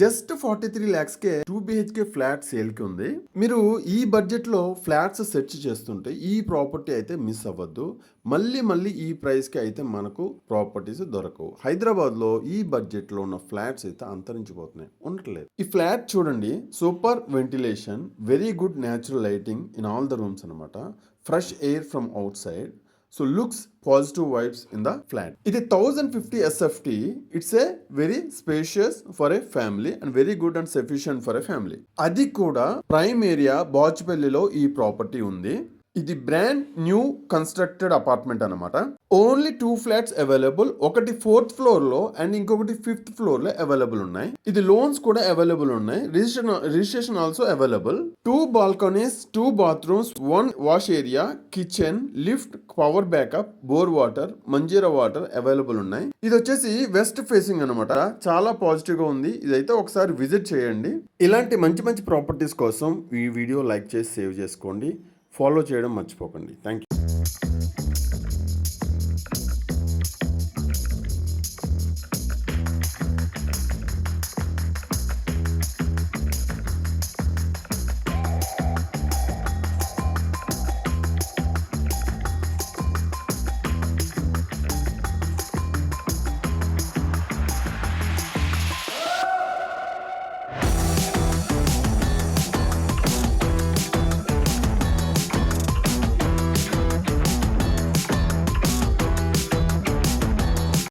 Just 43 lakhs కే 2 BHK flat sale కి ఉంది. మీరు ఈ బడ్జెట్ లో ఫ్లాట్స్ సెర్చ్ చేస్తుంటే ఈ ప్రాపర్టీ అయితే మిస్ అవ్వద్దు. మళ్ళీ ఈ ప్రైస్ కి అయితే మనకు ప్రాపర్టీస్ దొరకవు. హైదరాబాద్ లో ఈ బడ్జెట్ లో ఉన్న ఫ్లాట్స్ అయితే అంతరించిపోతున్నాయి, ఉండట్లేదు. ఈ ఫ్లాట్ చూడండి, super ventilation, very good natural lighting in all the rooms అనమాట. Fresh air from outside. So looks positive vibes in the flat. It is 1050 SFT. It's a very spacious for a family and very good and sufficient for a family. అది కూడా prime area బాచ్పల్లిలో ఈ property ఉంది. ఇది brand new constructed apartment అనమాట. Only 2 flats available. ఒకటి 4th floor లో and ఇంకొకటి 5th floor లో అవైలబుల్ ఉన్నాయి. ఇది లోన్స్ కూడా అవైలబుల్ ఉన్నాయి. Registration also available. 2 balconies, 2 bathrooms, 1 wash area, kitchen, lift, power backup, bore water, Manjeera water available ఉన్నాయి. ఇది వచ్చేసి వెస్ట్ ఫేసింగ్ అనమాట. చాలా పాజిటివ్ గా ఉంది. ఇదైతే ఒకసారి విజిట్ చేయండి. ఇలాంటి మంచి ప్రాపర్టీస్ కోసం ఈ వీడియో లైక్ చేసి సేవ్ చేసుకోండి. ఫాలో చేయడం మర్చిపోకండి. Thank you.